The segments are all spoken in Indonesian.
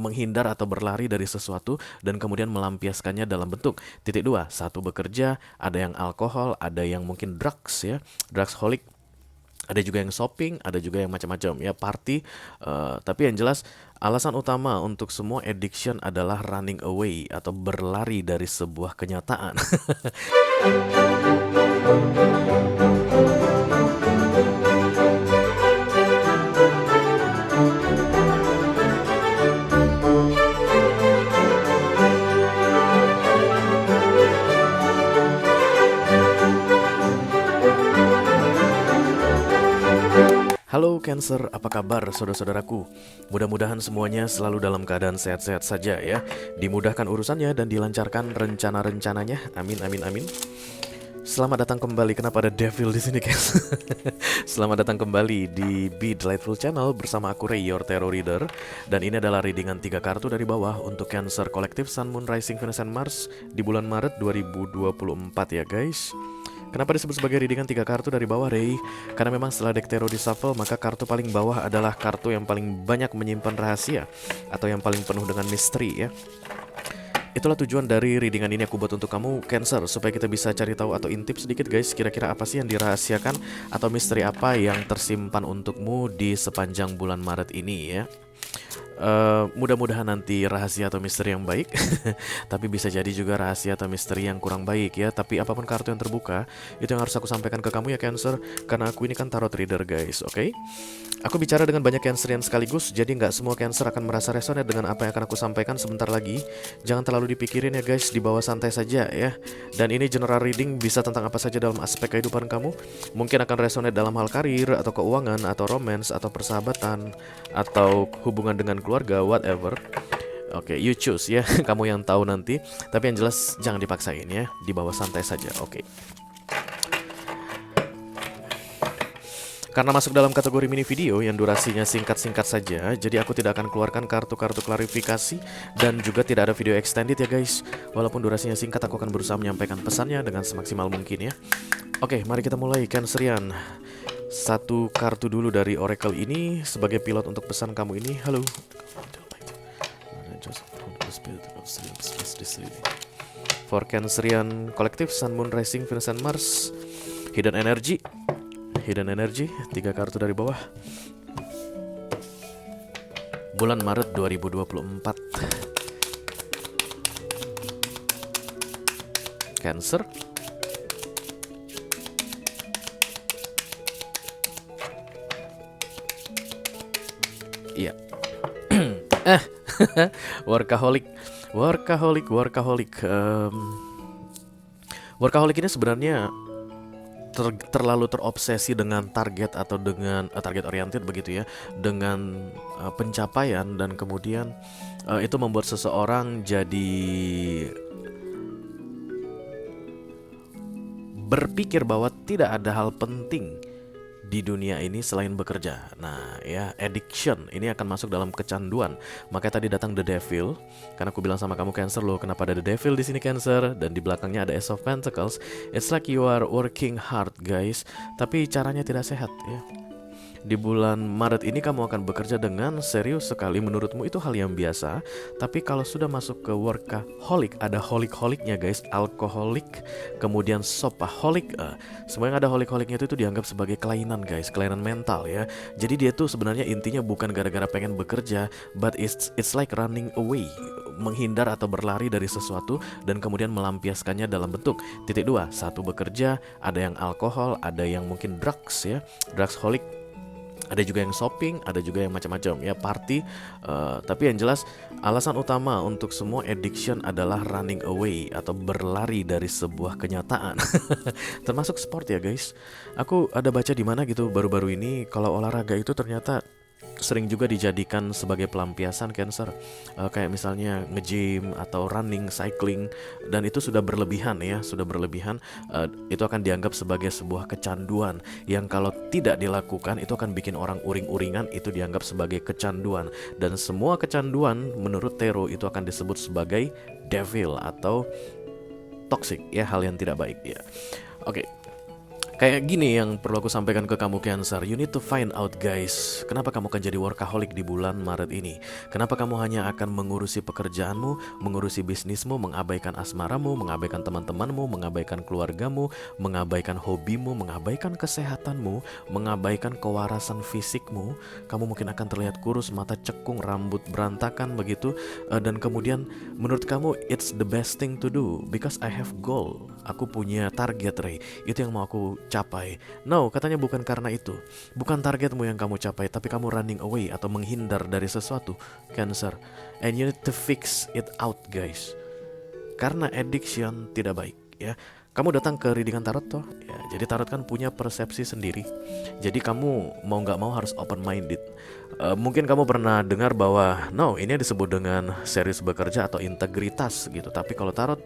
menghindar atau berlari dari sesuatu dan kemudian melampiaskannya dalam bentuk. Titik dua, satu bekerja, ada yang alkohol, ada yang mungkin drugs ya, drugsholic, ada juga yang shopping, ada juga yang macam-macam ya, party. Tapi yang jelas alasan utama untuk semua addiction adalah running away atau berlari dari sebuah kenyataan. Halo Cancer, apa kabar saudara-saudaraku? Mudah-mudahan semuanya selalu dalam keadaan sehat-sehat saja ya. Dimudahkan urusannya dan dilancarkan rencana-rencananya. Amin, amin, amin. Selamat datang kembali. Kenapa ada devil di sini, guys? Selamat datang kembali di Be Delightful Channel bersama aku Ray, your tarot reader. Dan ini adalah readingan 3 kartu dari bawah untuk Cancer Collective, Sun, Moon, Rising, Venus, and Mars di bulan Maret 2024 ya guys. Kenapa disebut sebagai readingan 3 kartu dari bawah, Ray? Karena memang setelah deck tarot di shuffle, maka kartu paling bawah adalah kartu yang paling banyak menyimpan rahasia atau yang paling penuh dengan misteri ya. Itulah tujuan dari readingan ini aku buat untuk kamu Cancer, supaya kita bisa cari tahu atau intip sedikit guys, kira-kira apa sih yang dirahasiakan atau misteri apa yang tersimpan untukmu di sepanjang bulan Maret ini ya. Mudah-mudahan nanti rahasia atau misteri yang baik. Tapi bisa jadi juga rahasia atau misteri yang kurang baik ya. Tapi apapun kartu yang terbuka, itu yang harus aku sampaikan ke kamu ya Cancer, karena aku ini kan tarot reader guys, oke? Aku bicara dengan banyak Cancerian sekaligus, jadi nggak semua Cancer akan merasa resonate dengan apa yang akan aku sampaikan sebentar lagi. Jangan terlalu dipikirin ya guys, dibawa santai saja ya. Dan ini general reading, bisa tentang apa saja dalam aspek kehidupan kamu. Mungkin akan resonate dalam hal karir, atau keuangan, atau romance, atau persahabatan, atau hubungan dengan keluarga, whatever. Oke, you choose ya, kamu yang tahu nanti. Tapi yang jelas jangan dipaksain ya, dibawa santai saja, oke. Karena masuk dalam kategori mini video yang durasinya singkat-singkat saja, jadi aku tidak akan keluarkan kartu-kartu klarifikasi dan juga tidak ada video extended ya guys. Walaupun durasinya singkat, aku akan berusaha menyampaikan pesannya dengan semaksimal mungkin ya. Oke, mari kita mulai Cancerian. Satu kartu dulu dari Oracle ini sebagai pilot untuk pesan kamu ini. Halo. For Cancerian Collective, Sun, Moon, Rising, Venus, and Mars. Hidden Energy. Hidden Energy, 3 kartu dari bawah. Bulan Maret 2024. Cancer. Iya. Workaholic. Workaholic ini sebenarnya terlalu terobsesi dengan target atau dengan target oriented begitu ya, dengan pencapaian, dan kemudian itu membuat seseorang jadi berpikir bahwa tidak ada hal penting di dunia ini selain bekerja. Nah ya, addiction ini akan masuk dalam kecanduan. Makanya tadi datang The Devil, karena aku bilang sama kamu Cancer, loh kenapa ada The Devil di sini Cancer, dan di belakangnya ada Ace of Pentacles. It's like you are working hard guys, tapi caranya tidak sehat ya. Di bulan Maret ini kamu akan bekerja dengan serius sekali. Menurutmu itu hal yang biasa, tapi kalau sudah masuk ke workaholic, ada holik-holiknya guys, alkoholik, kemudian shopaholic. Semua yang ada holik-holiknya itu dianggap sebagai kelainan guys, kelainan mental ya. Jadi dia tuh sebenarnya intinya bukan gara-gara pengen bekerja, but it's like running away, menghindar atau berlari dari sesuatu dan kemudian melampiaskannya dalam bentuk. Titik dua, satu bekerja, ada yang alkohol, ada yang mungkin drugs ya, drugsholic, ada juga yang shopping, ada juga yang macam-macam ya, party. Tapi yang jelas alasan utama untuk semua addiction adalah running away atau berlari dari sebuah kenyataan. Termasuk sport ya guys. Aku ada baca di mana gitu baru-baru ini, kalau olahraga itu ternyata sering juga dijadikan sebagai pelampiasan Cancer. Kayak misalnya nge-gym atau running, cycling, dan itu sudah berlebihan ya, sudah berlebihan. Itu akan dianggap sebagai sebuah kecanduan yang kalau tidak dilakukan itu akan bikin orang uring-uringan, itu dianggap sebagai kecanduan. Dan semua kecanduan menurut tarot itu akan disebut sebagai devil atau toxic ya, hal yang tidak baik ya. Oke. Kayak gini yang perlu aku sampaikan ke kamu Cancer. You need to find out guys, kenapa kamu akan jadi workaholic di bulan Maret ini. Kenapa kamu hanya akan mengurusi pekerjaanmu, mengurusi bisnismu, mengabaikan asmaramu, mengabaikan teman-temanmu, mengabaikan keluargamu, mengabaikan hobimu, mengabaikan kesehatanmu, mengabaikan kewarasan fisikmu. Kamu mungkin akan terlihat kurus, mata cekung, rambut berantakan begitu. Dan kemudian menurut kamu it's the best thing to do because I have goal. Aku punya target Ray, itu yang mau aku capai. No, katanya bukan karena itu. Bukan targetmu yang kamu capai, tapi kamu running away atau menghindar dari sesuatu, Cancer. And you need to fix it out guys. Karena addiction tidak baik ya. Kamu datang ke readingan tarot toh ya, jadi tarot kan punya persepsi sendiri. Jadi kamu mau gak mau harus open minded. Mungkin kamu pernah dengar bahwa no, ini disebut dengan serius bekerja atau integritas gitu. Tapi kalau tarot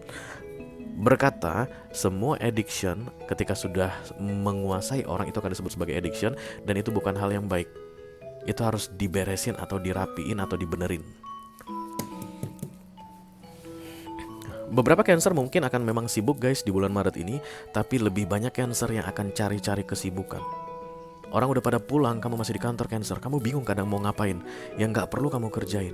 berkata semua addiction ketika sudah menguasai orang itu akan disebut sebagai addiction, dan itu bukan hal yang baik. Itu harus diberesin atau dirapiin atau dibenerin. Beberapa Cancer mungkin akan memang sibuk guys di bulan Maret ini, tapi lebih banyak Cancer yang akan cari-cari kesibukan. Orang udah pada pulang, kamu masih di kantor Cancer. Kamu bingung kadang mau ngapain yang gak perlu kamu kerjain.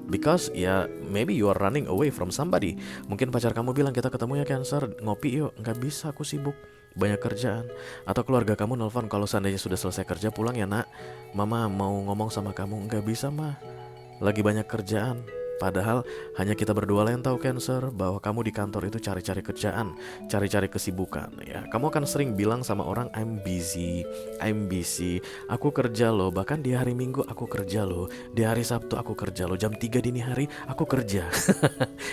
Because ya maybe you are running away from somebody. Mungkin pacar kamu bilang kita ketemu ya Cancer, ngopi yuk. Gak bisa, aku sibuk, banyak kerjaan. Atau keluarga kamu nelfon kalau seandainya sudah selesai kerja, pulang ya nak, mama mau ngomong sama kamu. Gak bisa mah, lagi banyak kerjaan. Padahal hanya kita berdua lah yang tahu Cancer bahwa kamu di kantor itu cari-cari kerjaan, cari-cari kesibukan ya. Kamu akan sering bilang sama orang I'm busy, aku kerja loh. Bahkan di hari Minggu aku kerja loh, di hari Sabtu aku kerja loh, jam 3 dini hari aku kerja.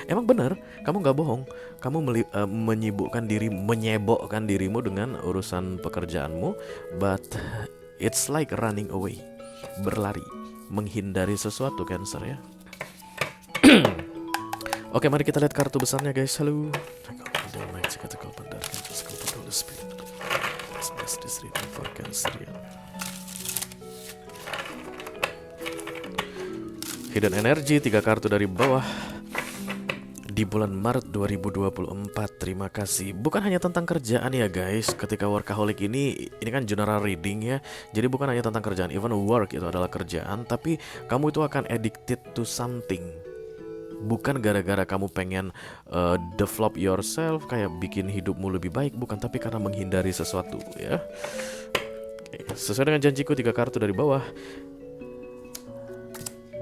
Emang bener, kamu gak bohong. Kamu menyibukkan dirimu dengan urusan pekerjaanmu. But it's like running away, berlari, menghindari sesuatu Cancer ya. Oke, mari kita lihat kartu besarnya guys. Halo. Hidden Energy, 3 kartu dari bawah di bulan Maret 2024. Terima kasih. Bukan hanya tentang kerjaan ya guys. Ketika workaholic ini kan general reading ya. Jadi bukan hanya tentang kerjaan, even work itu adalah kerjaan. Tapi kamu itu akan addicted to something. Bukan gara-gara kamu pengen develop yourself, kayak bikin hidupmu lebih baik, bukan, tapi karena menghindari sesuatu ya. Oke, sesuai dengan janjiku 3 kartu dari bawah.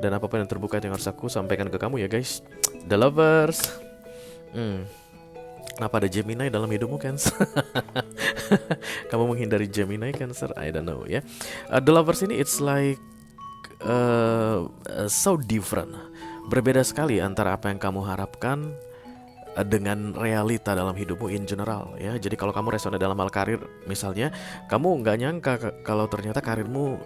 Dan apapun yang terbuka yang harus aku sampaikan ke kamu ya guys. The Lovers. Kenapa ada Gemini dalam hidupmu Cancer? Kamu menghindari Gemini Cancer? I don't know ya. The Lovers ini it's like so different. Berbeda sekali antara apa yang kamu harapkan dengan realita dalam hidupmu in general ya. Jadi kalau kamu resonate dalam hal karir misalnya, kamu nggak nyangka kalau ternyata karirmu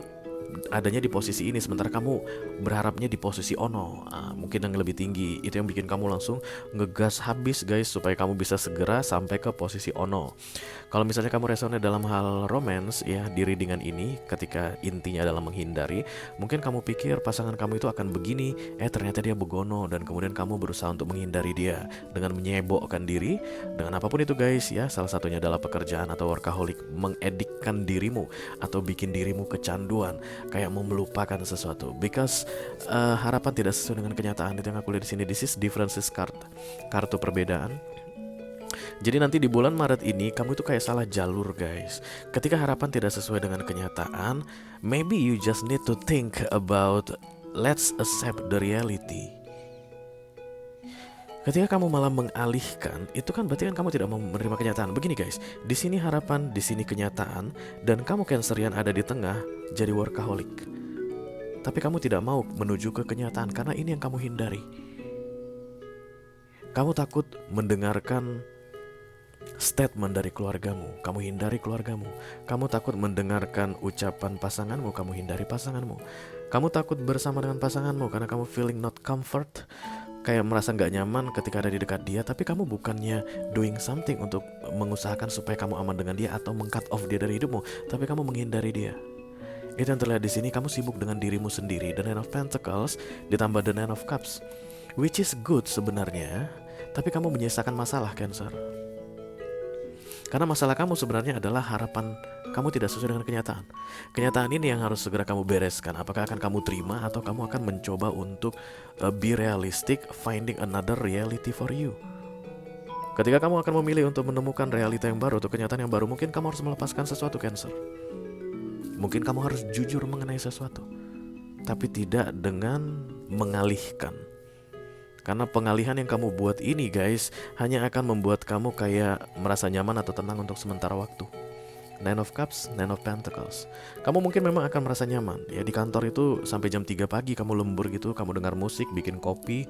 adanya di posisi ini, sementara kamu berharapnya di posisi ono, mungkin yang lebih tinggi. Itu yang bikin kamu langsung ngegas habis guys, supaya kamu bisa segera sampai ke posisi ono. Kalau misalnya kamu resonate dalam hal romance ya, di readingan ini ketika intinya adalah menghindari, mungkin kamu pikir pasangan kamu itu akan begini, ternyata dia begono, dan kemudian kamu berusaha untuk menghindari dia dengan menyebokkan diri dengan apapun itu guys ya. Salah satunya adalah pekerjaan atau workaholic, mengedikkan dirimu atau bikin dirimu kecanduan, kayak mau melupakan sesuatu, because harapan tidak sesuai dengan kenyataan. Itu yang aku lihat di sini. This is differences card, kartu perbedaan. Jadi nanti di bulan Maret ini kamu itu kayak salah jalur guys. Ketika harapan tidak sesuai dengan kenyataan, maybe you just need to think about let's accept the reality. Ketika kamu malah mengalihkan, itu kan berarti kan kamu tidak mau menerima kenyataan. Begini guys, di sini harapan, di sini kenyataan, dan kamu Cancerian ada di tengah, jadi workaholic. Tapi kamu tidak mau menuju ke kenyataan karena ini yang kamu hindari. Kamu takut mendengarkan statement dari keluargamu, kamu hindari keluargamu. Kamu takut mendengarkan ucapan pasanganmu, kamu hindari pasanganmu. Kamu takut bersama dengan pasanganmu karena kamu feeling not comfort, kayak merasa gak nyaman ketika ada di dekat dia. Tapi kamu bukannya doing something untuk mengusahakan supaya kamu aman dengan dia atau meng-cut off dia dari hidupmu, tapi kamu menghindari dia. Itu yang terlihat di sini. Kamu sibuk dengan dirimu sendiri. The Nine of Pentacles ditambah The Nine of Cups, which is good sebenarnya, tapi kamu menyisakan masalah Cancer. Karena masalah kamu sebenarnya adalah harapan kamu tidak sesuai dengan kenyataan. Kenyataan ini yang harus segera kamu bereskan. Apakah akan kamu terima atau kamu akan mencoba untuk be realistic, finding another reality for you. Ketika kamu akan memilih untuk menemukan realita yang baru atau kenyataan yang baru, mungkin kamu harus melepaskan sesuatu, Cancer. Mungkin kamu harus jujur mengenai sesuatu, tapi tidak dengan mengalihkan. Karena pengalihan yang kamu buat ini guys, hanya akan membuat kamu kayak merasa nyaman atau tenang untuk sementara waktu. Nine of Cups, Nine of Pentacles. Kamu mungkin memang akan merasa nyaman. Ya di kantor itu sampai jam 3 pagi kamu lembur gitu, kamu dengar musik, bikin kopi,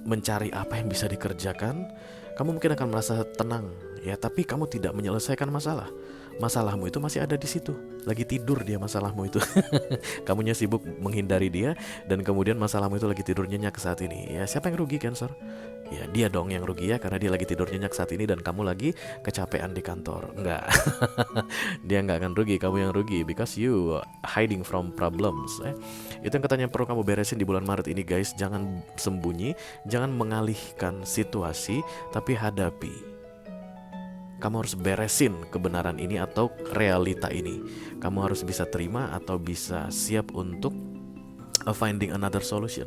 mencari apa yang bisa dikerjakan. Kamu mungkin akan merasa tenang, ya, tapi kamu tidak menyelesaikan masalah. Masalahmu itu masih ada di situ. Lagi tidur dia masalahmu itu. Kamunya sibuk menghindari dia, dan kemudian masalahmu itu lagi tidur nyenyak saat ini. Ya, siapa yang rugi, Cancer? Ya, dia dong yang rugi ya, karena dia lagi tidur nyenyak saat ini dan kamu lagi kecapean di kantor. Enggak. Dia nggak akan rugi, kamu yang rugi, because you hiding from problems. Itu yang katanya perlu kamu beresin di bulan Maret ini guys. Jangan sembunyi, jangan mengalihkan situasi, tapi hadapi. Kamu harus beresin kebenaran ini atau realita ini. Kamu harus bisa terima atau bisa siap untuk finding another solution.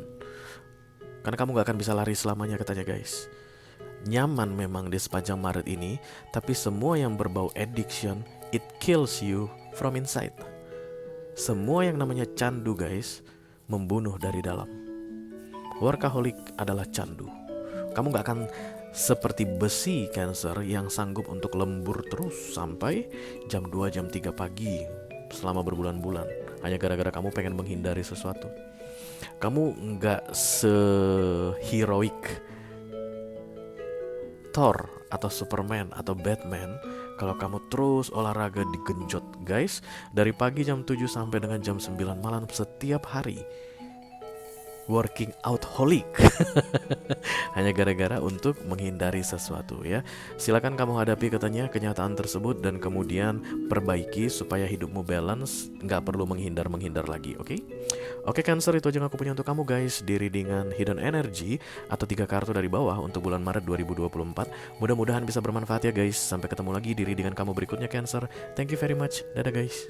Karena kamu gak akan bisa lari selamanya katanya guys. Nyaman memang di sepanjang Maret ini, tapi semua yang berbau addiction, it kills you from inside. Semua yang namanya candu guys, membunuh dari dalam. Workaholic adalah candu. Kamu gak akan seperti besi Cancer yang sanggup untuk lembur terus sampai jam 2, jam 3 pagi selama berbulan-bulan, hanya gara-gara kamu pengen menghindari sesuatu. Kamu nggak se-heroic Thor atau Superman atau Batman kalau kamu terus olahraga digenjot guys, dari pagi jam 7 sampai dengan jam 9 malam setiap hari. Working out holic. Hanya gara-gara untuk menghindari sesuatu ya. Silakan kamu hadapi katanya kenyataan tersebut dan kemudian perbaiki supaya hidupmu balance, nggak perlu menghindar lagi, oke? Oke Cancer, itu aja yang aku punya untuk kamu guys di readingan Hidden Energy atau 3 kartu dari bawah untuk bulan Maret 2024. Mudah-mudahan bisa bermanfaat ya guys. Sampai ketemu lagi di readingan kamu berikutnya Cancer. Thank you very much. Dadah guys.